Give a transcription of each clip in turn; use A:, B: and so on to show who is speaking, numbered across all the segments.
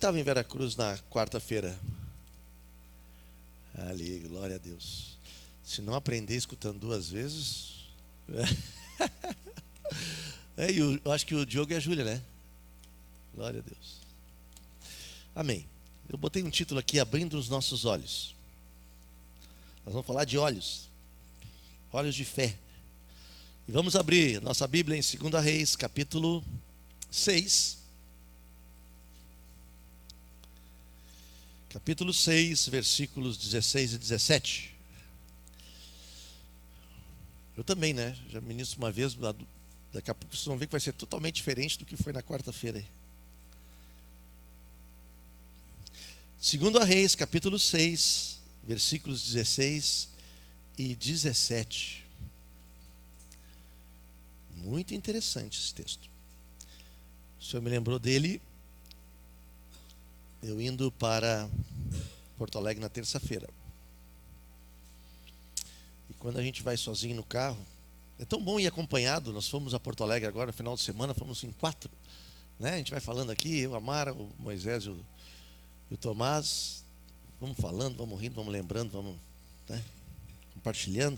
A: estava em Veracruz na quarta-feira? Ali, glória a Deus. Se não aprender escutando duas vezes. Eu acho que o Diogo e a Júlia, né? Glória a Deus. Amém. Eu botei um título aqui, Abrindo os Nossos Olhos. Nós vamos falar de olhos. Olhos de fé. E vamos abrir nossa Bíblia em 2 Reis, capítulo 6. Capítulo 6, versículos 16 e 17. Eu também, né? Já ministro uma vez, daqui a pouco vocês vão ver que vai ser totalmente diferente do que foi na quarta-feira. 2 Reis, capítulo 6, versículos 16 e 17. Muito interessante esse texto. O Senhor me lembrou dele, eu indo para Porto Alegre na terça-feira. E quando a gente vai sozinho no carro, é tão bom ir acompanhado. Nós fomos a Porto Alegre agora, no final de semana, fomos em 4. Né? A gente vai falando aqui, eu, a Mara, o Moisés e o Tomás. Vamos falando, vamos rindo, vamos lembrando, vamos, né, compartilhando.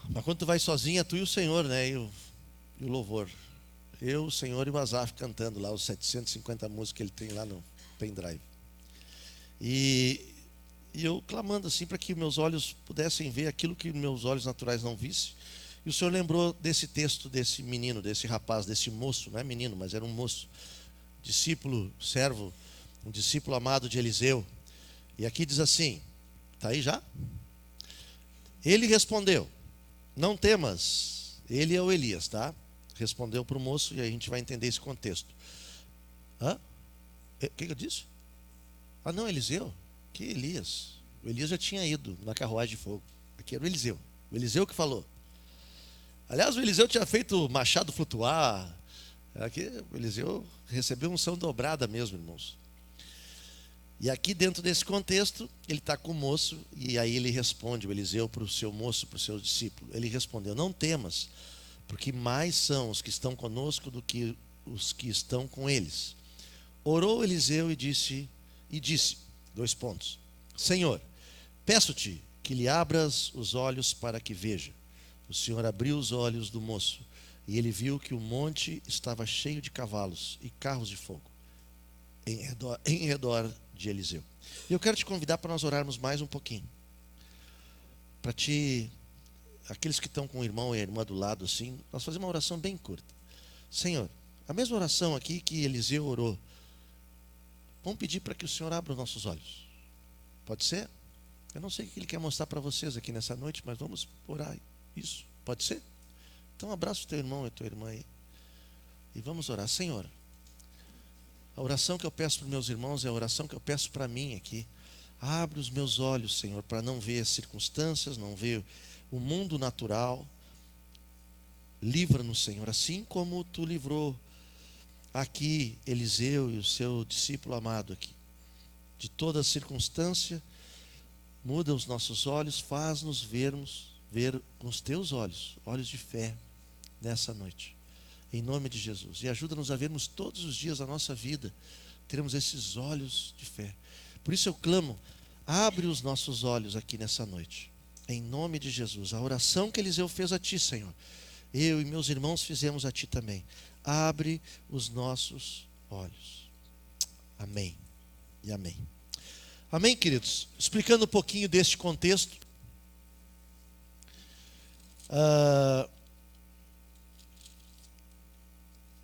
A: Mas quando tu vai sozinho, é tu e o Senhor, né? E o louvor. Eu, o Senhor e o Asaf cantando lá os 750 músicas que ele tem lá no pendrive. E eu clamando assim para que meus olhos pudessem ver aquilo que meus olhos naturais não vissem. E o Senhor lembrou desse texto, desse menino, desse rapaz, desse moço, não é menino, mas era um moço, discípulo, servo, um discípulo amado de Eliseu. E aqui diz assim, está aí já? Ele respondeu, não temas, ele é o Elias, tá? Respondeu para o moço e aí a gente vai entender esse contexto. Hã? O que eu disse? Ah não, Eliseu? Que Elias? O Elias já tinha ido na carruagem de fogo. Aqui era o Eliseu que falou. Aliás, o Eliseu tinha feito o machado flutuar. Aqui o Eliseu recebeu unção dobrada mesmo, irmãos. E aqui dentro desse contexto, ele está com o moço e aí ele responde, o Eliseu, para o seu moço, para o seu discípulo. Ele respondeu, não temas, porque mais são os que estão conosco do que os que estão com eles. Orou Eliseu e disse, 2 pontos. Senhor, peço-te que lhe abras os olhos para que veja. O Senhor abriu os olhos do moço e ele viu que o monte estava cheio de cavalos e carros de fogo em redor de Eliseu. E eu quero te convidar para nós orarmos mais um pouquinho. Para aqueles que estão com o irmão e a irmã do lado assim, nós fazemos uma oração bem curta. Senhor, a mesma oração aqui que Eliseu orou, vamos pedir para que o Senhor abra os nossos olhos. Pode ser? Eu não sei o que Ele quer mostrar para vocês aqui nessa noite, mas vamos orar isso. Pode ser? Então abraça o teu irmão e a tua irmã aí. E vamos orar. Senhor, a oração que eu peço para os meus irmãos é a oração que eu peço para mim aqui. Abre os meus olhos, Senhor, para não ver as circunstâncias, não ver o mundo natural. Livra-nos, Senhor, assim como Tu livrou aqui Eliseu e o seu discípulo amado aqui. De toda circunstância, muda os nossos olhos, faz-nos ver com os Teus olhos, olhos de fé, nessa noite. Em nome de Jesus. E ajuda-nos a vermos todos os dias da nossa vida, teremos esses olhos de fé. Por isso eu clamo, abre os nossos olhos aqui nessa noite. Em nome de Jesus. A oração que Eliseu fez a Ti, Senhor, eu e meus irmãos fizemos a Ti também. Abre os nossos olhos. Amém e amém. Amém, queridos? Explicando um pouquinho deste contexto.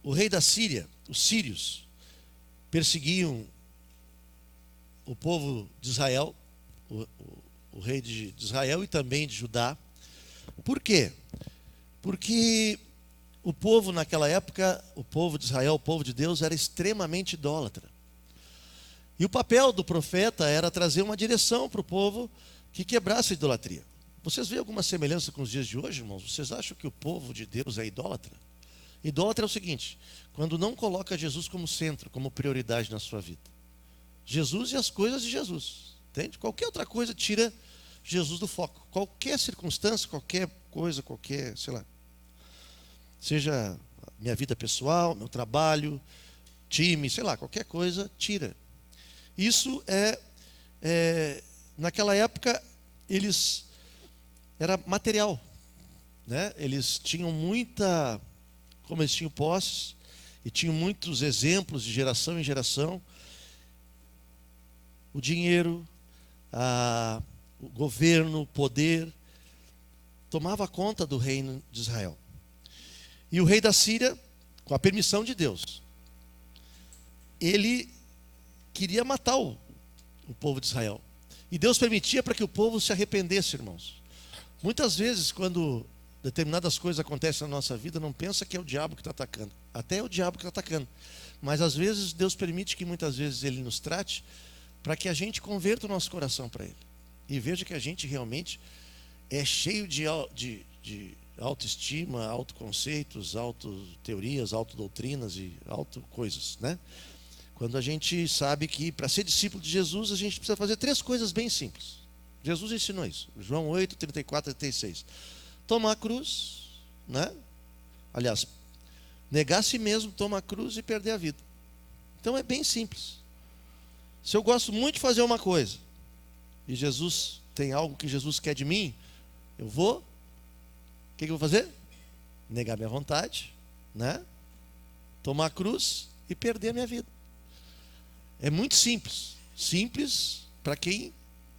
A: O rei da Síria, os sírios, perseguiam o povo de Israel, o rei de Israel e também de Judá. Por quê? Porque o povo naquela época, o povo de Israel, o povo de Deus, era extremamente idólatra. E o papel do profeta era trazer uma direção para o povo que quebrasse a idolatria. Vocês veem alguma semelhança com os dias de hoje, irmãos? Vocês acham que o povo de Deus é idólatra? Idólatra é o seguinte, quando não coloca Jesus como centro, como prioridade na sua vida. Jesus e as coisas de Jesus. Entende? Qualquer outra coisa tira Jesus do foco. Qualquer circunstância, qualquer coisa, seja minha vida pessoal, meu trabalho, time, sei lá, qualquer coisa, tira. Isso naquela época, era material, né? Eles tinham como eles tinham posses, e tinham muitos exemplos de geração em geração, o dinheiro, o governo, o poder, tomava conta do reino de Israel. E o rei da Síria, com a permissão de Deus, ele queria matar o povo de Israel. E Deus permitia para que o povo se arrependesse, irmãos. Muitas vezes, quando determinadas coisas acontecem na nossa vida, não pensa que é o diabo que está atacando. Até é o diabo que está atacando. Mas às vezes Deus permite que muitas vezes Ele nos trate para que a gente converta o nosso coração para Ele. E veja que a gente realmente é cheio de autoestima, autoconceitos, autoteorias, autodoutrinas e autocoisas, né? Quando a gente sabe que para ser discípulo de Jesus, a gente precisa fazer 3 coisas bem simples. Jesus ensinou isso. João 8, 34 e 36. Tomar a cruz, né? Aliás, negar a si mesmo, tomar a cruz e perder a vida. Então é bem simples. Se eu gosto muito de fazer uma coisa, e Jesus tem algo que Jesus quer de mim, eu vou, o que eu vou fazer? Negar minha vontade, né? Tomar a cruz e perder a minha vida. É muito simples. Simples para quem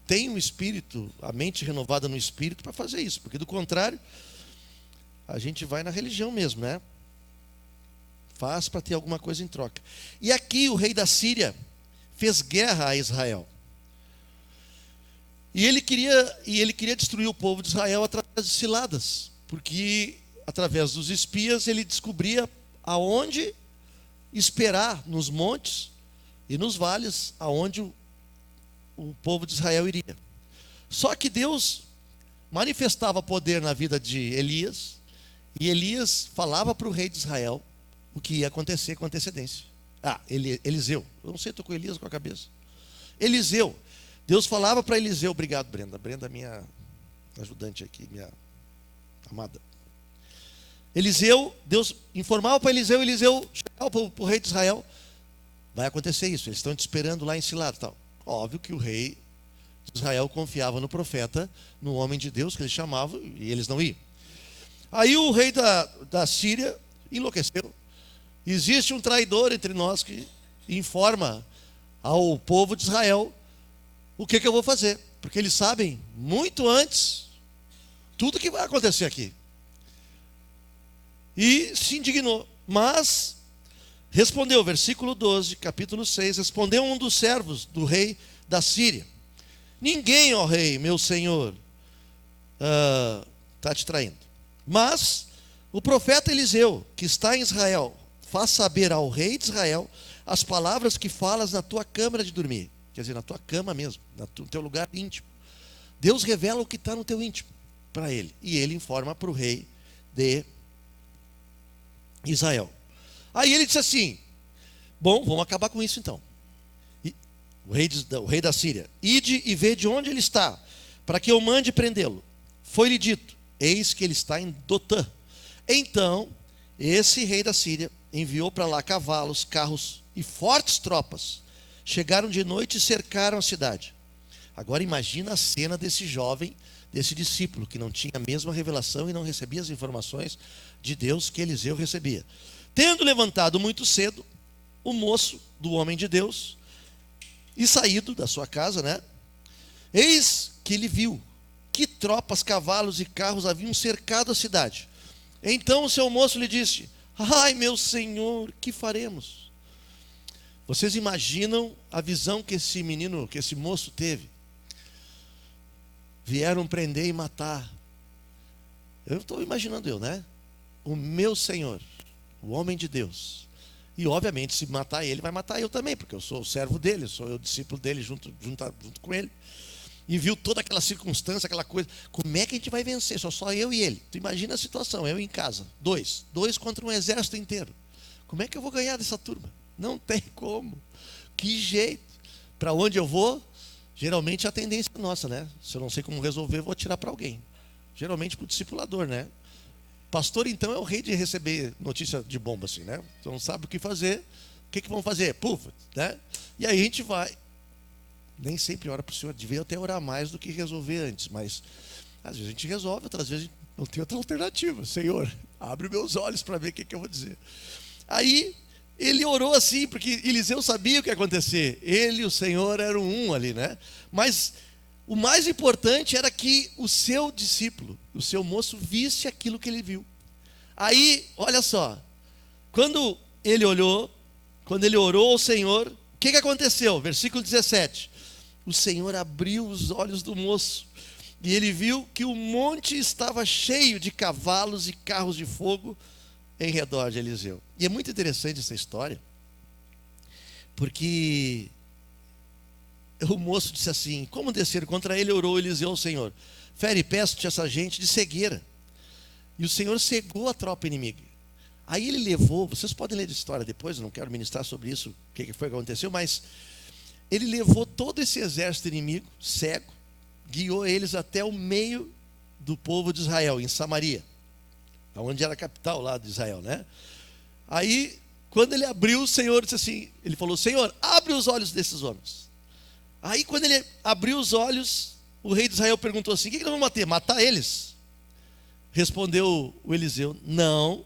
A: tem um espírito, a mente renovada no espírito para fazer isso. Porque do contrário, a gente vai na religião mesmo, né? Faz para ter alguma coisa em troca. E aqui o rei da Síria fez guerra a Israel. E ele queria destruir o povo de Israel através de ciladas. Porque através dos espias ele descobria aonde esperar, nos montes e nos vales, aonde o povo de Israel iria. Só que Deus manifestava poder na vida de Elias, e Elias falava para o rei de Israel o que ia acontecer com antecedência. Eliseu, eu não sei, estou com Elias com a cabeça. Eliseu, Deus falava para Eliseu, obrigado Brenda, Brenda minha ajudante aqui, minha amada. Eliseu, Deus informava para Eliseu chegava para o rei de Israel, vai acontecer isso, eles estão te esperando lá em Cilado, tal. Óbvio que o rei de Israel confiava no profeta, no homem de Deus que eles chamavam, e eles não iam. Aí o rei da Síria enlouqueceu. Existe um traidor entre nós que informa ao povo de Israel o que eu vou fazer, porque eles sabem muito antes tudo que vai acontecer aqui. E se indignou, mas respondeu, versículo 12, capítulo 6, respondeu um dos servos do rei da Síria: ninguém, ó rei, meu senhor, está te traindo. Mas o profeta Eliseu, que está em Israel, faz saber ao rei de Israel as palavras que falas na tua câmara de dormir. Quer dizer, na tua cama mesmo, no teu lugar íntimo. Deus revela o que está no teu íntimo para ele. E ele informa para o rei de Israel. Aí ele disse assim: bom, vamos acabar com isso então. O rei da Síria: ide e vê de onde ele está, para que eu mande prendê-lo. Foi-lhe dito: eis que ele está em Dotã. Então, esse rei da Síria enviou para lá cavalos, carros e fortes tropas. Chegaram de noite e cercaram a cidade. Agora imagina a cena desse jovem, desse discípulo, que não tinha a mesma revelação e não recebia as informações de Deus que Eliseu recebia. Tendo levantado muito cedo, o moço do homem de Deus, e saído da sua casa, né? Eis que ele viu que tropas, cavalos e carros haviam cercado a cidade. Então o seu moço lhe disse: ai, meu senhor, que faremos? Vocês imaginam a visão que esse menino, que esse moço teve? Vieram prender e matar. Eu estou imaginando né? O meu Senhor, o homem de Deus. E obviamente, se matar ele, vai matar eu também, porque eu sou o servo dele, sou o discípulo dele junto com ele. E viu toda aquela circunstância, aquela coisa. Como é que a gente vai vencer? Só eu e ele. Tu imagina a situação, eu em casa. Dois contra um exército inteiro. Como é que eu vou ganhar dessa turma? Não tem como. Que jeito. Para onde eu vou? Geralmente a tendência é nossa, né? Se eu não sei como resolver, eu vou atirar para alguém. Geralmente para o discipulador, né? Pastor, então, é o rei de receber notícia de bomba, assim, né? Então não sabe o que fazer, O que vamos fazer? Puf, né? E aí a gente vai. Nem sempre ora para o Senhor. Devia até orar mais do que resolver antes. Mas às vezes a gente resolve, outras vezes a gente não tem outra alternativa. Senhor, abre meus olhos para ver o que eu vou dizer. Aí ele orou assim, porque Eliseu sabia o que ia acontecer. Ele e o Senhor eram um ali, né? Mas o mais importante era que o seu discípulo, o seu moço, visse aquilo que ele viu. Aí, olha só, quando ele orou ao Senhor, o que aconteceu? Versículo 17. O Senhor abriu os olhos do moço, e ele viu que o monte estava cheio de cavalos e carros de fogo em redor de Eliseu. E é muito interessante essa história, porque o moço disse assim: como descer contra ele, orou Eliseu ao Senhor: fere, peço-te essa gente de cegueira. E o Senhor cegou a tropa inimiga. Aí ele levou, vocês podem ler de história depois, eu não quero ministrar sobre isso, o que foi que aconteceu, mas ele levou todo esse exército inimigo, cego, guiou eles até o meio do povo de Israel, em Samaria, onde era a capital lá de Israel, né? Aí, quando ele abriu, o Senhor disse assim, ele falou: Senhor, abre os olhos desses homens. Aí, quando ele abriu os olhos, o rei de Israel perguntou assim: o que nós vamos bater? Matar eles? Respondeu o Eliseu: não.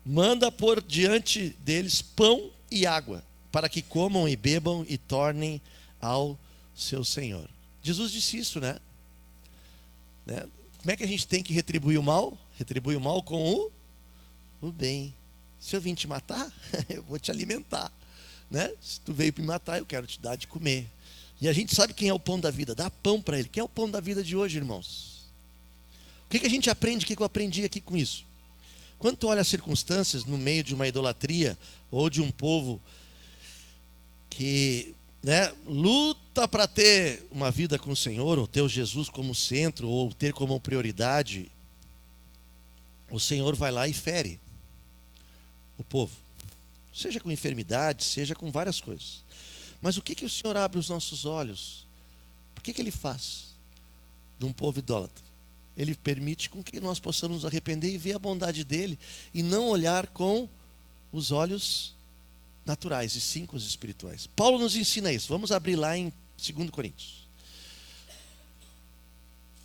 A: Manda pôr diante deles pão e água, para que comam e bebam e tornem ao seu Senhor. Jesus disse isso, né? Como é que a gente tem que retribuir o mal? Retribui o mal com o bem. Se eu vim te matar, eu vou te alimentar, né? Se tu veio me matar, eu quero te dar de comer. E a gente sabe quem é o pão da vida. Dá pão para ele. Quem é o pão da vida de hoje, irmãos? O que a gente aprende? O que eu aprendi aqui com isso? Quando tu olha as circunstâncias no meio de uma idolatria, ou de um povo que, né, luta para ter uma vida com o Senhor, ou ter o Jesus como centro, ou ter como prioridade, o Senhor vai lá e fere o povo. Seja com enfermidade, seja com várias coisas. Mas o que o Senhor abre os nossos olhos? Por que Ele faz de um povo idólatra? Ele permite com que nós possamos nos arrepender e ver a bondade dEle, e não olhar com os olhos naturais, e sim com os espirituais. Paulo nos ensina isso. Vamos abrir lá em 2 Coríntios.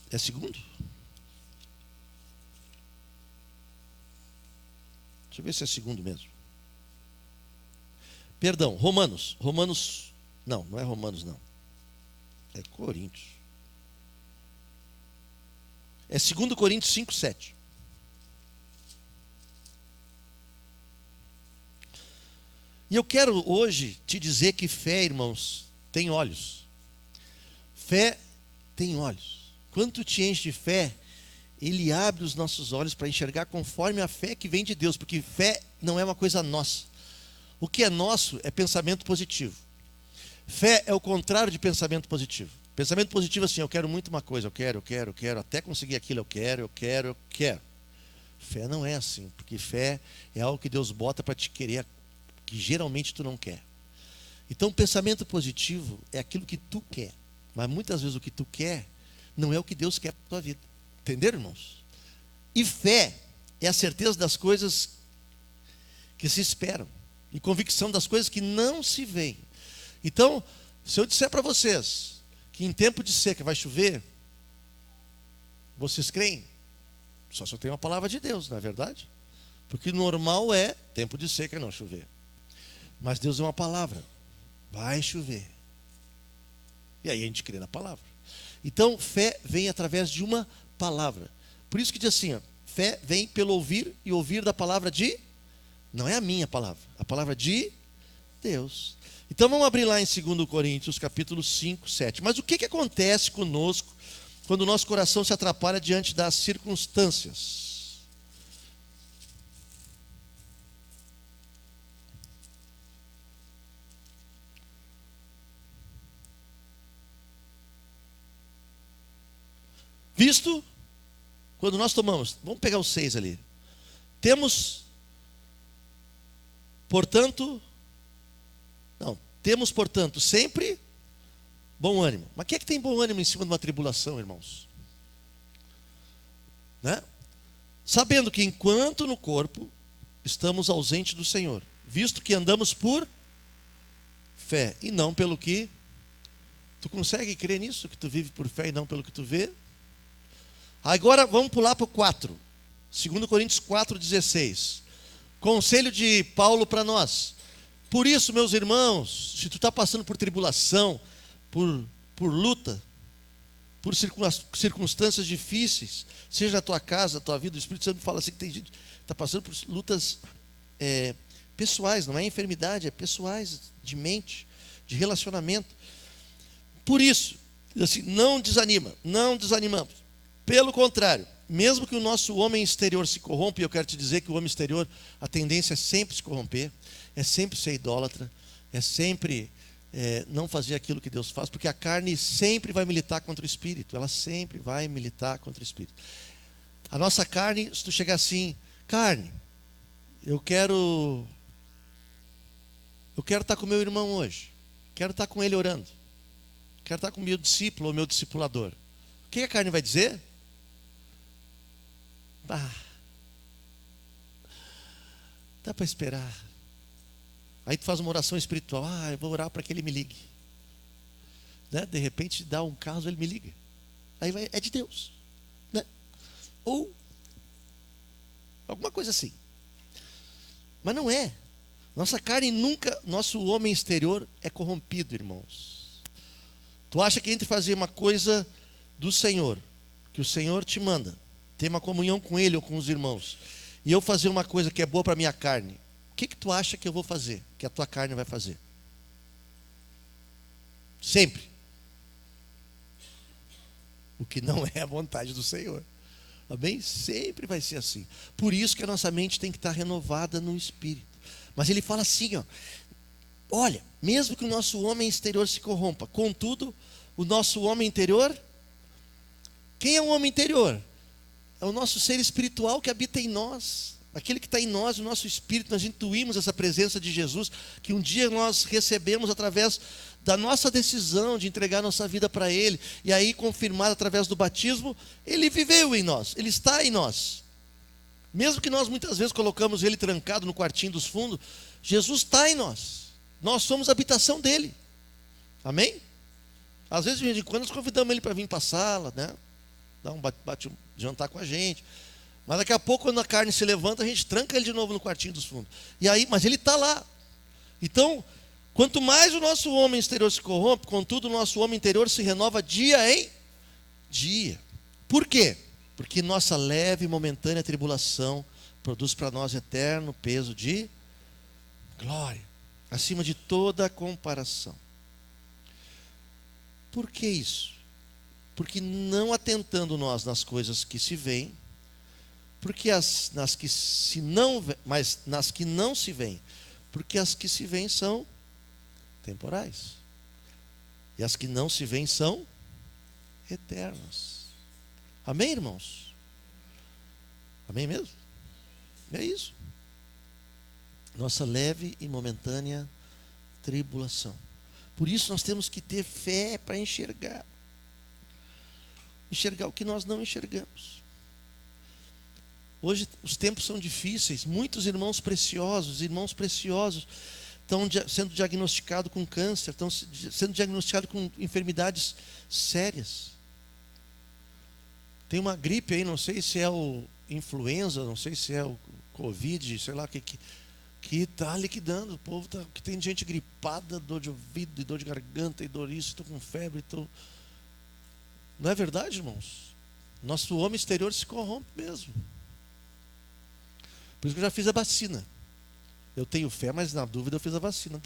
A: É segundo? Deixa eu ver se é segundo mesmo. Perdão, Romanos. Não é Romanos não. É Coríntios. É 2 Coríntios 5:7. E eu quero hoje te dizer que fé, irmãos, tem olhos. Fé tem olhos. Quando tu te enche de fé, Ele abre os nossos olhos para enxergar conforme a fé que vem de Deus, porque fé não é uma coisa nossa. O que é nosso é pensamento positivo. Fé é o contrário de pensamento positivo. Pensamento positivo é assim: eu quero muito uma coisa, eu quero, até conseguir aquilo, eu quero. Fé não é assim, porque fé é algo que Deus bota para te querer, que geralmente tu não quer. Então, pensamento positivo é aquilo que tu quer, mas muitas vezes o que tu quer não é o que Deus quer para a tua vida. Entenderam, irmãos? E fé é a certeza das coisas que se esperam, e convicção das coisas que não se veem. Então, se eu disser para vocês que em tempo de seca vai chover, vocês creem? Só se eu tenho uma palavra de Deus, não é verdade? Porque normal é tempo de seca não chover. Mas Deus é uma palavra: vai chover. E aí a gente crê na palavra. Então, fé vem através de uma palavra. Por isso que diz assim, ó, fé vem pelo ouvir, e ouvir da palavra de... Não é a minha palavra, a palavra de Deus. Então vamos abrir lá em 2 Coríntios, capítulo 5, 7. Mas o que acontece conosco quando o nosso coração se atrapalha diante das circunstâncias? Visto, quando nós tomamos, vamos pegar os 6 ali. Temos, portanto, sempre bom ânimo. Mas quem é que tem bom ânimo em cima de uma tribulação, irmãos? Né? Sabendo que enquanto no corpo estamos ausentes do Senhor, visto que andamos por fé e não pelo que... Tu consegue crer nisso, que tu vive por fé e não pelo que tu vê? Agora vamos pular para o 4. 2 Coríntios 4,16. Conselho de Paulo para nós. Por isso, meus irmãos, se tu está passando por tribulação, por luta, por circunstâncias difíceis, seja na tua casa, na tua vida, o Espírito Santo fala assim que tem gente que está passando por lutas pessoais, não é enfermidade, é pessoais, de mente, de relacionamento. Por isso, assim, não desanimamos. Pelo contrário, mesmo que o nosso homem exterior se corrompa, e eu quero te dizer que o homem exterior, a tendência é sempre se corromper, é sempre ser idólatra, é sempre não fazer aquilo que Deus faz, porque a carne sempre vai militar contra o Espírito, ela sempre vai militar contra o Espírito. A nossa carne, se tu chegar assim, carne, eu quero estar com meu irmão hoje, quero estar com ele orando, quero estar com o meu discípulo ou meu discipulador. O que a carne vai dizer? Dá para esperar. Aí tu faz uma oração espiritual. Eu vou orar para que ele me ligue, né? De repente dá um caso, ele me liga. Aí é de Deus, né? Ou alguma coisa assim. Mas não é. Nossa carne nunca, nosso homem exterior é corrompido, irmãos. Tu acha que entre fazer uma coisa do Senhor, que o Senhor te manda, ter uma comunhão com Ele ou com os irmãos, e eu fazer uma coisa que é boa para a minha carne, o que tu acha que eu vou fazer, que a tua carne vai fazer? Sempre. O que não é a vontade do Senhor. Amém? Sempre vai ser assim. Por isso que a nossa mente tem que estar renovada no Espírito. Mas ele fala assim, olha, mesmo que o nosso homem exterior se corrompa, contudo, o nosso homem interior, quem é o homem interior? É o nosso ser espiritual que habita em nós, aquele que está em nós, o nosso espírito. Nós intuímos essa presença de Jesus, que um dia nós recebemos através da nossa decisão de entregar nossa vida para Ele, e aí confirmado através do batismo, Ele viveu em nós, Ele está em nós. Mesmo que nós muitas vezes colocamos Ele trancado no quartinho dos fundos, Jesus está em nós, nós somos a habitação dEle. Amém? Às vezes, de vez em quando, nós convidamos Ele para vir para a sala, né? Dar um jantar com a gente. Mas daqui a pouco, quando a carne se levanta, a gente tranca ele de novo no quartinho dos fundos. E aí, mas ele está lá. Então, quanto mais o nosso homem exterior se corrompe, contudo, o nosso homem interior se renova dia em dia. Por quê? Porque nossa leve e momentânea tribulação produz para nós eterno peso de glória, acima de toda comparação. Por que isso? Porque não atentando nós nas coisas que se veem, porque nas que não se veem, porque as que se veem são temporais, e as que não se veem são eternas. Amém, irmãos? Amém mesmo? É isso. Nossa leve e momentânea tribulação. Por isso nós temos que ter fé para enxergar o que nós não enxergamos. Hoje os tempos são difíceis, muitos irmãos preciosos estão sendo diagnosticados com câncer, estão sendo diagnosticados com enfermidades sérias. Tem uma gripe aí, não sei se é o influenza, não sei se é o Covid, sei lá, que está liquidando. O povo que tem gente gripada, dor de ouvido, e dor de garganta, e dor isso, estou com febre, estou... Não é verdade, irmãos? Nosso homem exterior se corrompe mesmo. Por isso que eu já fiz a vacina. Eu tenho fé, mas na dúvida eu fiz a vacina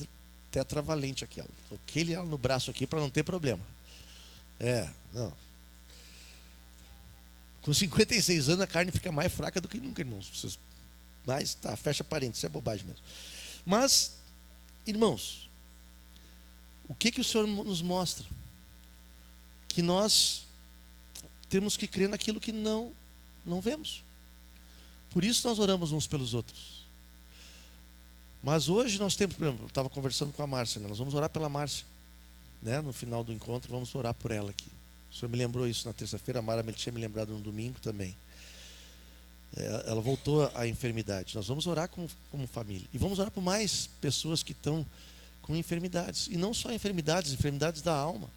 A: tetravalente aquela. Toquei ele no braço aqui para não ter problema. Não. Com 56 anos a carne fica mais fraca do que nunca, irmãos. Mas tá, fecha parênteses, isso é bobagem mesmo. Mas, irmãos, o que o Senhor nos mostra? Que nós temos que crer naquilo que não vemos. Por isso nós oramos uns pelos outros. Mas hoje nós temos, por exemplo, eu estava conversando com a Márcia, né? Nós vamos orar pela Márcia, né? No final do encontro vamos orar por ela aqui. O Senhor me lembrou isso na terça-feira, a Mara tinha me lembrado no domingo também. Ela voltou à enfermidade. Nós vamos orar como família. E vamos orar por mais pessoas que estão com enfermidades. E não só enfermidades, enfermidades da alma.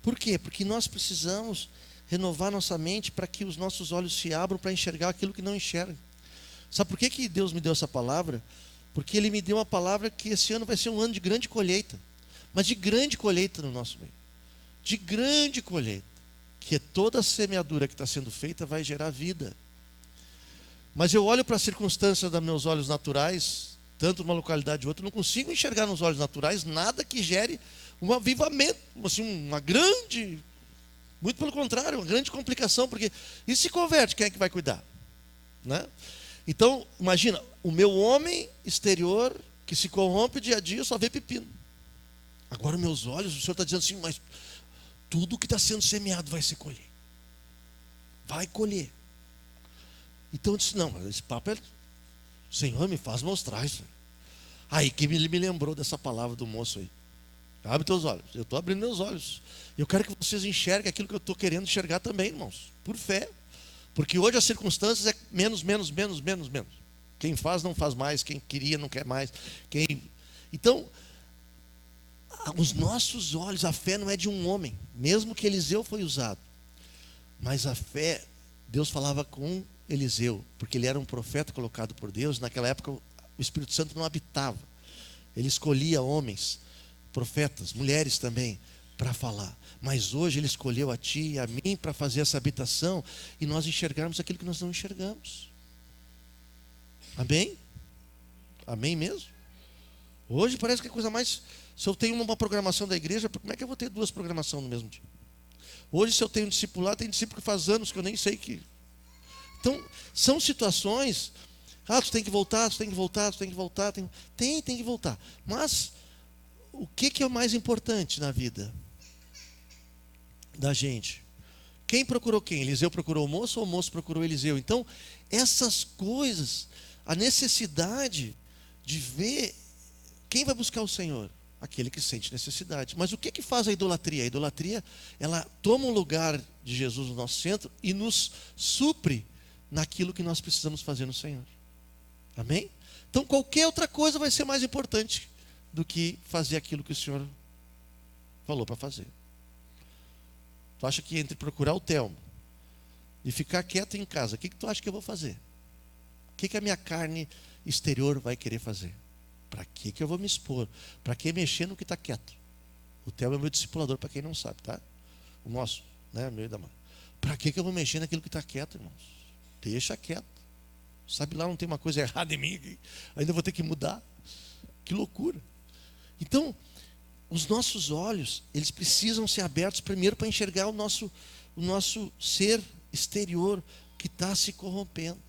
A: Por quê? Porque nós precisamos renovar nossa mente para que os nossos olhos se abram para enxergar aquilo que não enxerga. Sabe por que Deus me deu essa palavra? Porque Ele me deu uma palavra que esse ano vai ser um ano de grande colheita. Mas de grande colheita no nosso meio. De grande colheita. Que toda a semeadura que está sendo feita vai gerar vida. Mas eu olho para as circunstâncias dos meus olhos naturais, tanto numa localidade ou outra, não consigo enxergar nos olhos naturais nada que gere um avivamento, assim, uma grande, muito pelo contrário, uma grande complicação, porque isso se converte, quem é que vai cuidar? Né? Então, imagina, o meu homem exterior, que se corrompe dia a dia, só vê pepino. Agora meus olhos, o Senhor está dizendo assim, mas tudo que está sendo semeado vai se colher. Vai colher. Então eu disse, não, esse papo é... Senhor, me faz mostrar isso. Aí que ele me lembrou dessa palavra do moço aí. Abre teus olhos. Eu estou abrindo meus olhos. Eu quero que vocês enxerguem aquilo que eu estou querendo enxergar também, irmãos. Por fé. Porque hoje as circunstâncias é menos. Quem faz não faz mais. Quem queria não quer mais. Então, os nossos olhos, a fé não é de um homem. Mesmo que Eliseu foi usado. Mas a fé, Deus falava com Eliseu, porque ele era um profeta colocado por Deus. Naquela época o Espírito Santo não habitava. Ele escolhia homens, profetas, mulheres também, para falar. Mas hoje Ele escolheu a ti e a mim para fazer essa habitação e nós enxergarmos aquilo que nós não enxergamos. Amém? Amém mesmo? Hoje parece que é a coisa mais... Se eu tenho uma programação da igreja, como é que eu vou ter duas programações no mesmo dia? Hoje, se eu tenho um discipulado, tem discípulo que faz anos que eu nem sei que... Então, são situações... tu tem que voltar, tu tem que voltar, tu tem que voltar. Tem que voltar. Mas, o que é o mais importante na vida da gente? Quem procurou quem? Eliseu procurou o moço ou o moço procurou Eliseu? Então, essas coisas, a necessidade de ver quem vai buscar o Senhor? Aquele que sente necessidade. Mas o que faz a idolatria? A idolatria, ela toma o lugar de Jesus no nosso centro e nos supre naquilo que nós precisamos fazer no Senhor. Amém? Então qualquer outra coisa vai ser mais importante do que fazer aquilo que o Senhor falou para fazer. Tu acha que entre procurar o Telmo e ficar quieto em casa, o que tu acha que eu vou fazer? O que a minha carne exterior vai querer fazer? Para que eu vou me expor? Para que mexer no que está quieto? O Telmo é meu discipulador, para quem não sabe, tá? O nosso, né? Meu da mãe. Para que eu vou mexer naquilo que está quieto, irmãos? Deixa quieto. Sabe lá, não tem uma coisa errada em mim, ainda vou ter que mudar. Que loucura. Então, os nossos olhos, eles precisam ser abertos primeiro para enxergar o nosso ser exterior que está se corrompendo.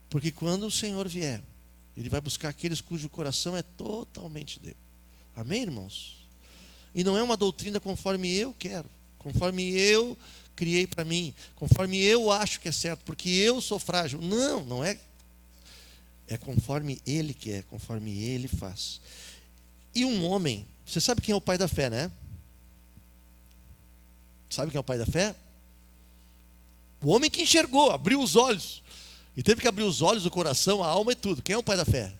A: Porque quando o Senhor vier, Ele vai buscar aqueles cujo coração é totalmente dele. Amém, irmãos? E não é uma doutrina conforme eu quero, conforme eu criei para mim, conforme eu acho que é certo, porque eu sou frágil. Não é. É conforme Ele quer, conforme Ele faz. E um homem, você sabe quem é o pai da fé, né? Sabe quem é o pai da fé? O homem que enxergou, abriu os olhos. E teve que abrir os olhos, o coração, a alma e tudo. Quem é o pai da fé?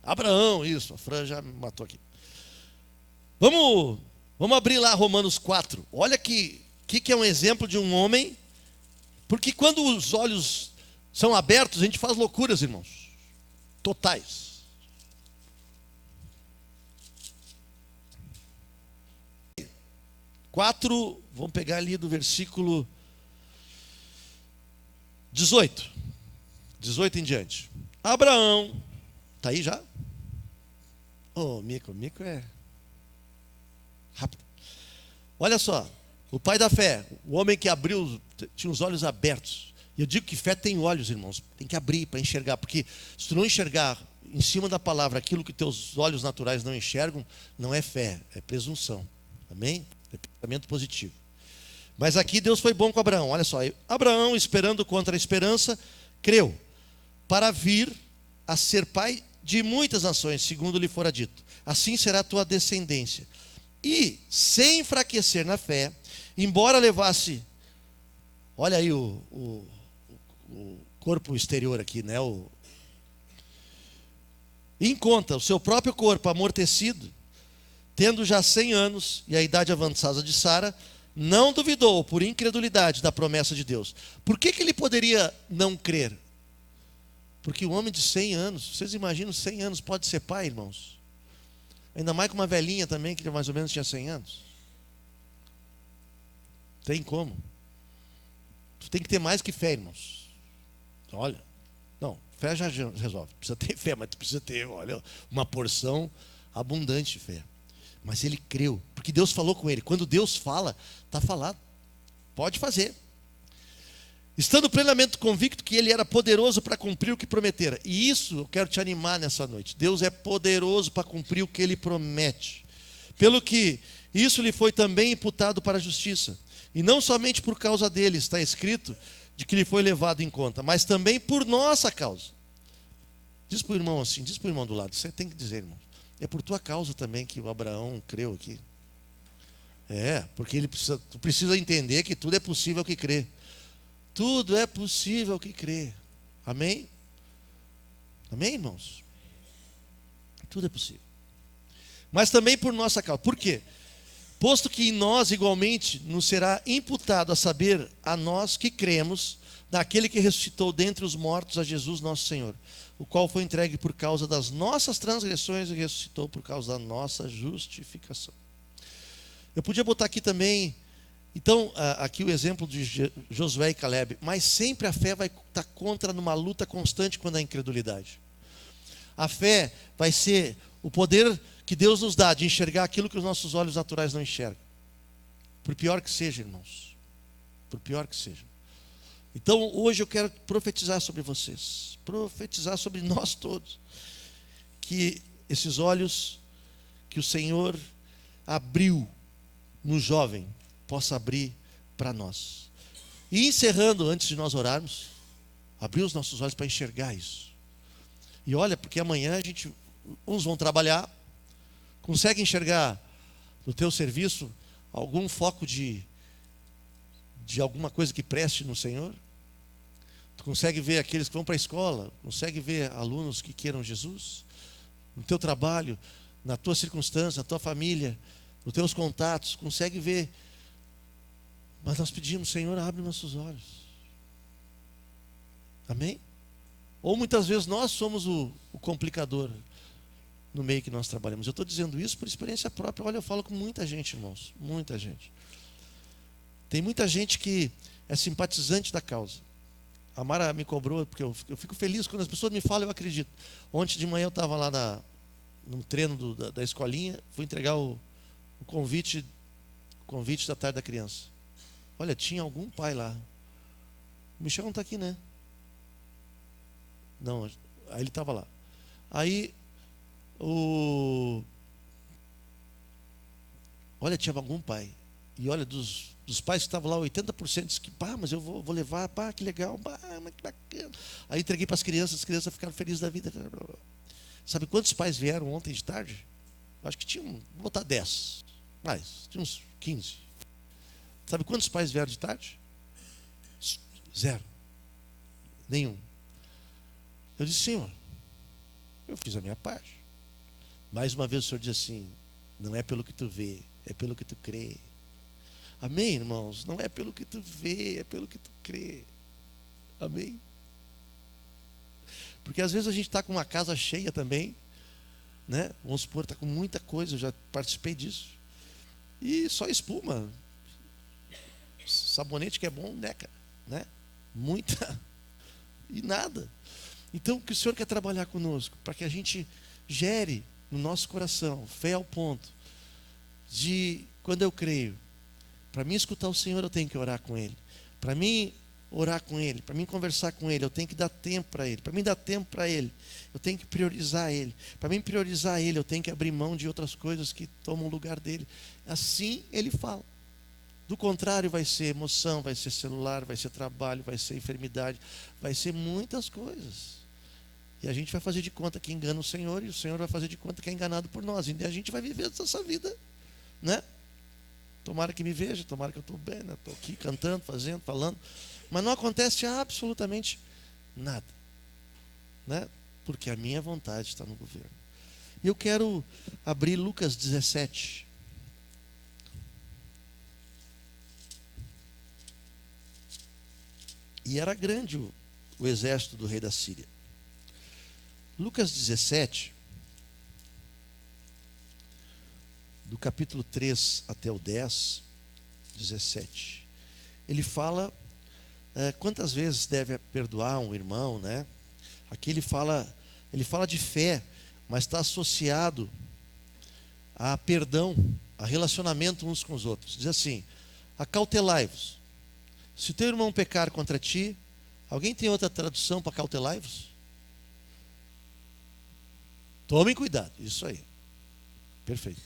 A: Abraão, isso. A Fran já me matou aqui. Vamos abrir lá Romanos 4. Olha que é um exemplo de um homem. Porque quando os olhos são abertos, a gente faz loucuras, irmãos. Totais. Vamos pegar ali do versículo 18 em diante. Abraão, está aí já? Mico é rápido. Olha só, o pai da fé, o homem que tinha os olhos abertos. E eu digo que fé tem olhos, irmãos, tem que abrir para enxergar, porque se tu não enxergar em cima da palavra aquilo que teus olhos naturais não enxergam, não é fé, é presunção. Amém? É pensamento positivo. Mas aqui Deus foi bom com Abraão. Olha só, Abraão, esperando contra a esperança, creu, para vir a ser pai de muitas nações, segundo lhe fora dito. Assim será a tua descendência. E, sem enfraquecer na fé, embora levasse, olha aí corpo exterior aqui, né? Em conta o seu próprio corpo amortecido, tendo já 100 anos e a idade avançada de Sara, não duvidou por incredulidade da promessa de Deus. Por que ele poderia não crer? Porque um homem de 100 anos, vocês imaginam 100 anos pode ser pai, irmãos? Ainda mais com uma velhinha também que mais ou menos tinha 100 anos. Tem como? Tu tem que ter mais que fé, irmãos. Olha, não, fé já resolve. Precisa ter fé, mas tu precisa ter, olha, uma porção abundante de fé. Mas ele creu, porque Deus falou com ele. Quando Deus fala, está falado. Pode fazer. Estando plenamente convicto que ele era poderoso para cumprir o que prometera. E isso eu quero te animar nessa noite. Deus é poderoso para cumprir o que ele promete. Pelo que isso lhe foi também imputado para a justiça. E não somente por causa dele, está escrito, de que lhe foi levado em conta, mas também por nossa causa. Diz para o irmão assim, diz para o irmão do lado, você tem que dizer, irmão. É por tua causa também que o Abraão creu aqui. Porque tu precisa entender que tudo é possível que crê. Tudo é possível que crê. Amém? Amém, irmãos? Tudo é possível. Mas também por nossa causa. Por quê? Posto que em nós igualmente nos será imputado a saber a nós que cremos naquele que ressuscitou dentre os mortos a Jesus nosso Senhor, o qual foi entregue por causa das nossas transgressões e ressuscitou por causa da nossa justificação. Eu podia botar aqui também, então, aqui o exemplo de Josué e Caleb, mas sempre a fé vai estar contra numa luta constante contra a incredulidade. A fé vai ser o poder que Deus nos dá de enxergar aquilo que os nossos olhos naturais não enxergam. Por pior que seja, irmãos. Por pior que seja. Então, hoje eu quero profetizar sobre vocês. Profetizar sobre nós todos. Que esses olhos que o Senhor abriu no jovem, possa abrir para nós. E encerrando, antes de nós orarmos, abrir os nossos olhos para enxergar isso. E olha, porque amanhã uns vão trabalhar, consegue enxergar no teu serviço algum foco de alguma coisa que preste no Senhor? Tu consegue ver aqueles que vão para a escola? Consegue ver alunos que queiram Jesus? No teu trabalho, na tua circunstância, na tua família, nos teus contatos, consegue ver? Mas nós pedimos, Senhor, abre nossos olhos. Amém? Ou muitas vezes nós somos o complicador no meio que nós trabalhamos. Eu estou dizendo isso por experiência própria. Olha, eu falo com muita gente, irmãos. Muita gente. Tem muita gente que é simpatizante da causa. A Mara me cobrou, porque eu fico feliz quando as pessoas me falam, eu acredito. Ontem de manhã eu estava lá no treino da escolinha, fui entregar o convite da tarde da criança. Olha, tinha algum pai lá. O Michel não está aqui, né? Não, aí ele estava lá. Aí olha, tinha algum pai. E olha, dos pais que estavam lá, 80% disse que, pá, mas eu vou levar, pá, que legal, pá, mas que bacana. Aí entreguei para as crianças ficaram felizes da vida. Sabe quantos pais vieram ontem de tarde? Acho que tinham, vou botar 10. Mais, tinha uns 15. Sabe quantos pais vieram de tarde? 0. Nenhum. Eu disse, Senhor, eu fiz a minha parte. Mais uma vez o Senhor diz assim, não é pelo que tu vê, é pelo que tu crê. Amém, irmãos? Não é pelo que tu vê, é pelo que tu crê. Amém? Porque às vezes a gente está com uma casa cheia também, né? Vamos supor, está com muita coisa, eu já participei disso. E só espuma. Sabonete que é bom, né? Muita. E nada. Então, o que o Senhor quer trabalhar conosco? Para que a gente gere no nosso coração fé ao ponto de, quando eu creio, para mim escutar o Senhor, eu tenho que orar com Ele. Para mim orar com Ele, para mim conversar com Ele, eu tenho que dar tempo para Ele. Para mim dar tempo para Ele, eu tenho que priorizar Ele. Para mim priorizar Ele, eu tenho que abrir mão de outras coisas que tomam o lugar dEle. Assim Ele fala. Do contrário, vai ser emoção, vai ser celular, vai ser trabalho, vai ser enfermidade, vai ser muitas coisas. E a gente vai fazer de conta que engana o Senhor, e o Senhor vai fazer de conta que é enganado por nós. E a gente vai viver essa vida, né? Tomara que me veja, tomara que eu estou bem, né? Estou aqui cantando, fazendo, falando. Mas não acontece absolutamente Nada. Né? Porque a minha vontade está no governo. E eu quero abrir Lucas 17. E era grande o exército do rei da Síria. Lucas 17, do capítulo 3 até o 10, 17. Ele fala quantas vezes deve perdoar um irmão, né? Aqui ele fala de fé, mas está associado a perdão, a relacionamento uns com os outros. Diz assim: acautelai-vos. Se teu irmão pecar contra ti, alguém tem outra tradução para acautelai-vos? Tomem cuidado, isso aí. Perfeito.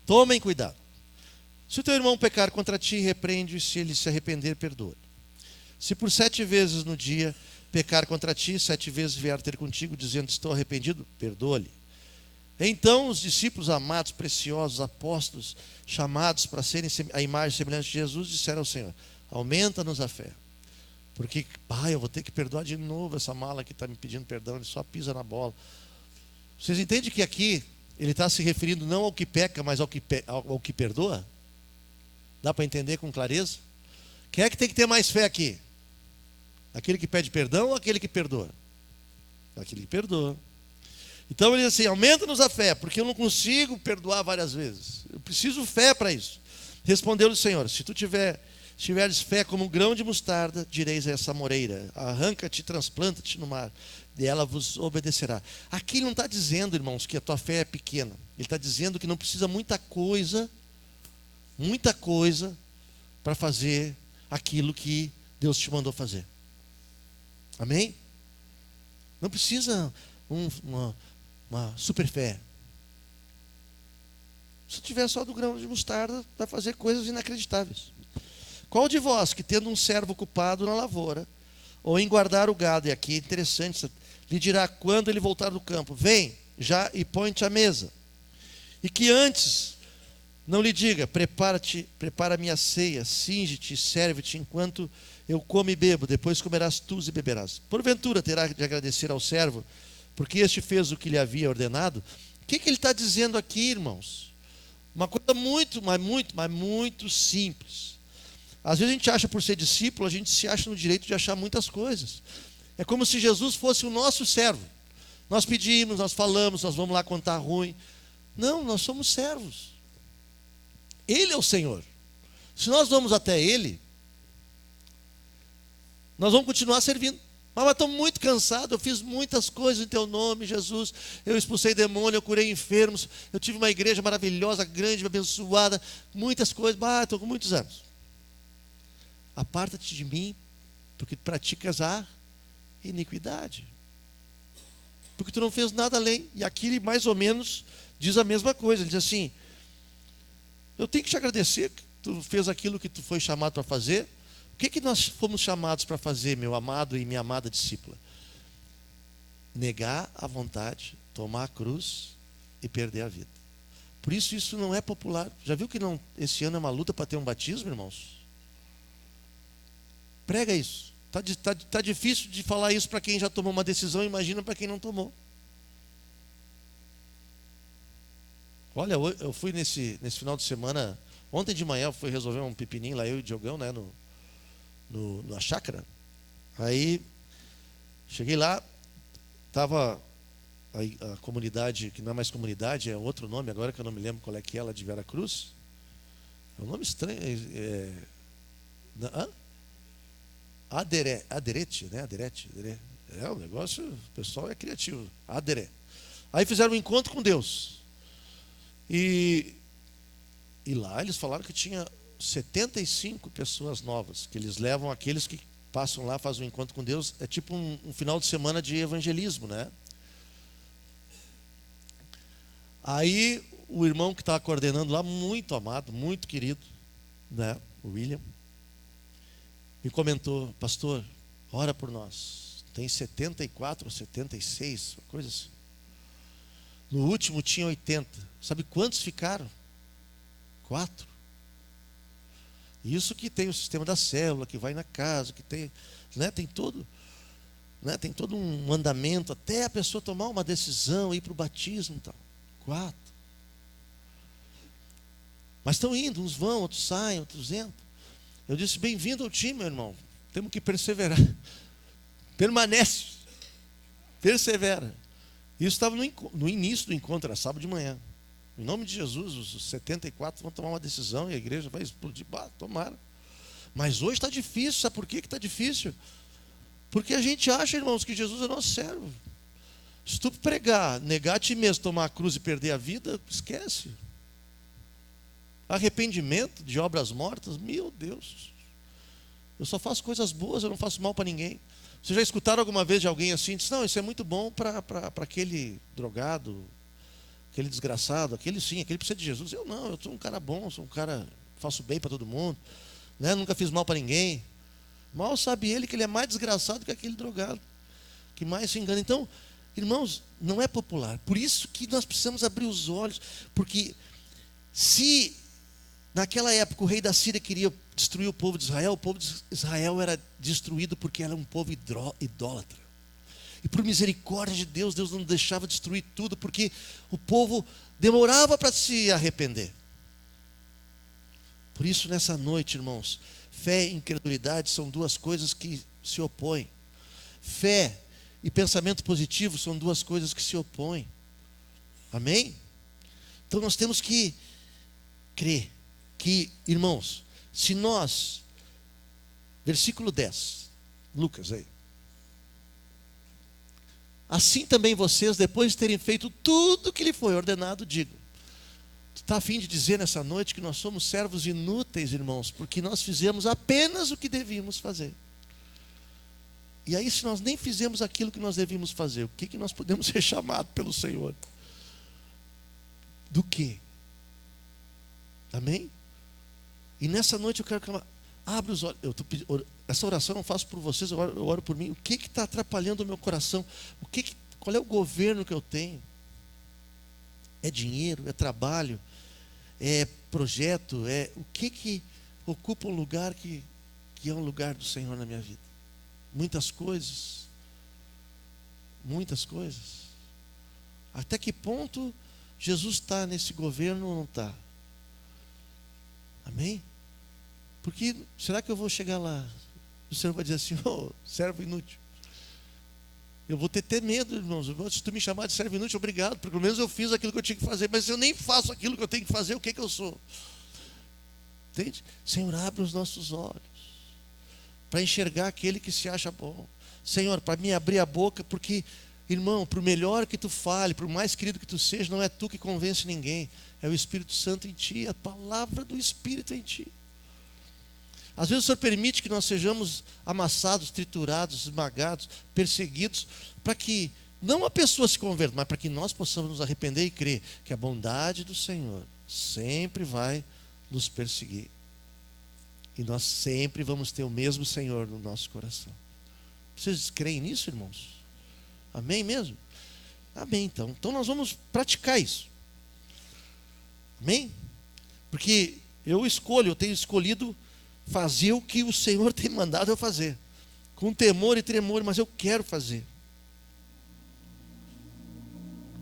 A: Tomem cuidado. Se o teu irmão pecar contra ti, repreende-o, e se ele se arrepender, perdoa. Se por 7 vezes no dia pecar contra ti, 7 vezes vier ter contigo, dizendo: estou arrependido, perdoa-lhe. Então os discípulos amados, preciosos, apóstolos, chamados para serem a imagem semelhante de Jesus, disseram ao Senhor: aumenta-nos a fé. Porque, pai, eu vou ter que perdoar de novo essa mala que está me pedindo perdão, ele só pisa na bola. Vocês entendem que aqui ele está se referindo não ao que peca, mas ao que perdoa? Dá para entender com clareza? Quem é que tem que ter mais fé aqui? Aquele que pede perdão ou aquele que perdoa? Aquele que perdoa. Então ele diz assim: aumenta-nos a fé, porque eu não consigo perdoar várias vezes. Eu preciso fé para isso. Respondeu-lhe o Senhor: se tu tiveres fé como um grão de mostarda, direis a essa moreira: arranca-te, transplanta-te no mar, e ela vos obedecerá. Aqui ele não está dizendo, irmãos, que a tua fé é pequena. Ele está dizendo que não precisa muita coisa para fazer aquilo que Deus te mandou fazer. Amém? Não precisa uma super fé. Se tiver só do grão de mostarda, vai fazer coisas inacreditáveis. Qual de vós, que tendo um servo ocupado na lavoura, ou em guardar o gado, e aqui é interessante, lhe dirá quando ele voltar do campo: vem já e põe-te à mesa, e que antes não lhe diga: prepara a minha ceia, cinge-te e serve-te enquanto eu como e bebo, depois comerás tu e beberás. Porventura terá de agradecer ao servo, porque este fez o que lhe havia ordenado? O que ele está dizendo aqui, irmãos? Uma coisa muito simples. Às vezes a gente acha, por ser discípulo, a gente se acha no direito de achar muitas coisas. É como se Jesus fosse o nosso servo. Nós pedimos, nós falamos, nós vamos lá contar ruim. Não, nós somos servos. Ele é o Senhor. Se nós vamos até Ele, nós vamos continuar servindo. Mas estou muito cansado, eu fiz muitas coisas em teu nome, Jesus. Eu expulsei demônio, eu curei enfermos, eu tive uma igreja maravilhosa, grande, abençoada, muitas coisas. Estou com muitos anos. Aparta-te de mim, porque praticas a iniquidade. Porque tu não fez nada além. E aqui ele mais ou menos diz a mesma coisa. Ele diz assim: eu tenho que te agradecer que tu fez aquilo que tu foi chamado para fazer. O que nós fomos chamados para fazer, meu amado e minha amada discípula? Negar a vontade, tomar a cruz e perder a vida. Por isso não é popular. Já viu que esse ano é uma luta para ter um batismo, irmãos? Prega isso. Tá difícil de falar isso para quem já tomou uma decisão, imagina para quem não tomou. Olha, eu fui nesse final de semana, ontem de manhã eu fui resolver um pepininho lá, eu e o Diogão, né, na chácara. Aí cheguei lá, estava a comunidade, que não é mais comunidade, é outro nome agora, que eu não me lembro qual é que é, lá de Veracruz. É um nome estranho. Aderete, né? Aderete. É um negócio, o pessoal é criativo. Aderé. Aí fizeram um encontro com Deus. E lá eles falaram que tinha 75 pessoas novas, que eles levam aqueles que passam lá, fazem um encontro com Deus. É tipo um final de semana de evangelismo, né? Aí o irmão que estava coordenando lá, muito amado, muito querido, né? O William, me comentou: pastor, ora por nós. Tem 74 ou 76, uma coisa assim. No último tinha 80. Sabe quantos ficaram? 4. Isso que tem o sistema da célula, que vai na casa, que tem, né, tem todo. né? Tem todo um andamento até a pessoa tomar uma decisão, ir para o batismo e tal. 4. Mas estão indo, uns vão, outros saem, outros entram. Eu disse, bem-vindo ao time, meu irmão. Temos que perseverar. Permanece. Persevera. Isso estava no início do encontro, era sábado de manhã. Em nome de Jesus, os 74 vão tomar uma decisão e a igreja vai explodir. Tomara. Mas hoje está difícil. Sabe por que está difícil? Porque a gente acha, irmãos, que Jesus é nosso servo. Se tu pregar, negar a ti mesmo, tomar a cruz e perder a vida, esquece. Arrependimento de obras mortas, meu Deus. Eu só faço coisas boas, eu não faço mal para ninguém. Vocês já escutaram alguma vez de alguém assim? Diz, não, isso é muito bom para aquele drogado, aquele desgraçado, aquele sim, aquele precisa de Jesus. Eu não, eu sou um cara bom, sou um cara, faço bem para todo mundo, né? Nunca fiz mal para ninguém. Mal sabe ele que ele é mais desgraçado que aquele drogado, que mais se engana. Então, irmãos, não é popular. Por isso que nós precisamos abrir os olhos, porque se naquela época o rei da Síria queria destruir o povo de Israel era destruído porque era um povo idólatra. E por misericórdia de Deus, Deus não deixava destruir tudo, porque o povo demorava para se arrepender. Por isso, nessa noite, irmãos, fé e incredulidade são duas coisas que se opõem. Fé e pensamento positivo são duas coisas que se opõem. Amém? Então nós temos que crer que, irmãos, se nós, versículo 10, Lucas aí. Assim também vocês, depois de terem feito tudo que lhe foi ordenado, digam. Tu está a fim de dizer nessa noite que nós somos servos inúteis, irmãos, porque nós fizemos apenas o que devíamos fazer. E aí, se nós nem fizemos aquilo que nós devíamos fazer, o que nós podemos ser chamados pelo Senhor? Do quê? Amém? E nessa noite eu quero clamar, abre os olhos. Essa oração eu não faço por vocês, eu oro por mim. O que está atrapalhando o meu coração? Qual é o governo que eu tenho? É dinheiro? É trabalho? É projeto? O que ocupa um lugar que é um lugar do Senhor na minha vida? Muitas coisas. Muitas coisas. Até que ponto Jesus está nesse governo ou não está? Amém? Porque, será que eu vou chegar lá? O Senhor vai dizer assim, servo inútil. Eu vou ter medo, irmãos. Se tu me chamar de servo inútil, obrigado, porque pelo menos eu fiz aquilo que eu tinha que fazer. Mas se eu nem faço aquilo que eu tenho que fazer, o que eu sou? Entende? Senhor, abre os nossos olhos para enxergar aquele que se acha bom. Senhor, para me abrir a boca, porque, irmão, por melhor que tu fale, por mais querido que tu seja, não é tu que convence ninguém. É o Espírito Santo em ti, a palavra do Espírito em ti. Às vezes o Senhor permite que nós sejamos amassados, triturados, esmagados, perseguidos, para que não a pessoa se converta, mas para que nós possamos nos arrepender e crer que a bondade do Senhor sempre vai nos perseguir. E nós sempre vamos ter o mesmo Senhor no nosso coração. Vocês creem nisso, irmãos? Amém mesmo? Amém, então. Então nós vamos praticar isso. Amém? Porque eu tenho escolhido fazer o que o Senhor tem mandado eu fazer, com temor e tremor, mas eu quero fazer.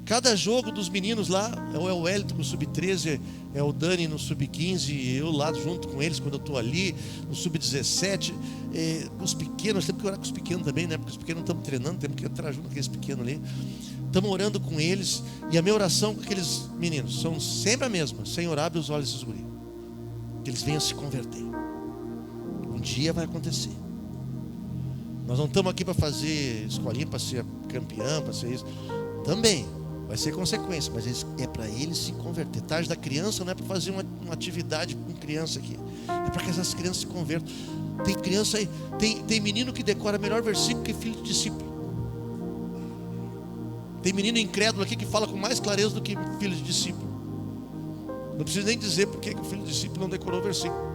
A: Cada jogo dos meninos lá, é o Wellington no sub-13, é o Dani no sub-15, eu lá junto com eles quando eu estou ali, no sub-17, os pequenos, temos que orar com os pequenos também, né? Porque os pequenos não estamos treinando, temos que entrar junto com aqueles pequenos ali. Estamos orando com eles, e a minha oração com aqueles meninos são sempre a mesma: Senhor, abre os olhos desses guris, que eles venham se converter. Um dia vai acontecer. Nós não estamos aqui para fazer escolinha, para ser campeão, para ser isso. Também vai ser consequência, mas é para eles se converter. Tarde da criança não é para fazer uma atividade com criança aqui, é para que essas crianças se convertam. Tem criança aí, tem menino que decora melhor versículo que filho de discípulo. Tem menino incrédulo aqui que fala com mais clareza do que filho de discípulo. Não preciso nem dizer porque que o filho de discípulo não decorou o versículo.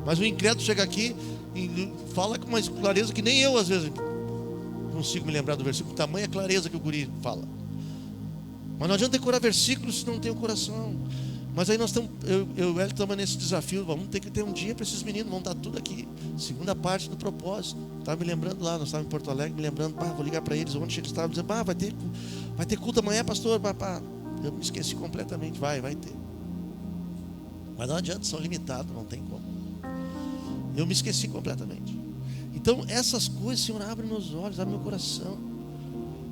A: Mas o incrédulo chega aqui e fala com mais clareza que nem eu às vezes consigo me lembrar do versículo, tamanha clareza que o guri fala. Mas não adianta decorar versículos se não tem o coração. Mas aí nós estamos, eu e o Hélio estamos nesse desafio. Vamos ter que ter um dia para esses meninos, vão estar tudo aqui. Segunda parte do propósito. Estava me lembrando lá, nós estávamos em Porto Alegre, me lembrando, vou ligar para eles. Ontem eles estavam dizendo, vai ter culto amanhã, pastor. Eu me esqueci completamente, vai ter. Mas não adianta, são limitados, não tem como. Eu me esqueci completamente. Então essas coisas, Senhor, abre meus olhos, abre meu coração.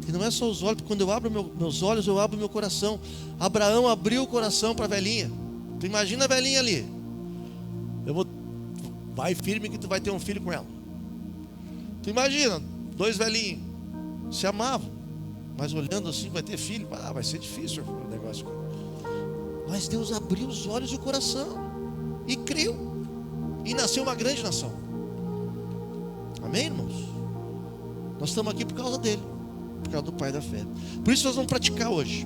A: E não é só os olhos, porque quando eu abro meus olhos, eu abro meu coração. Abraão abriu o coração para a velhinha. Tu imagina a velhinha ali. Vai firme que tu vai ter um filho com ela. Tu imagina, 2 velhinhos se amavam, mas olhando assim, vai ter filho, vai ser difícil o negócio. Mas Deus abriu os olhos e o coração e creu, e nasceu uma grande nação. Amém, irmãos? Nós estamos aqui por causa dele, por causa do pai da fé. Por isso nós vamos praticar hoje.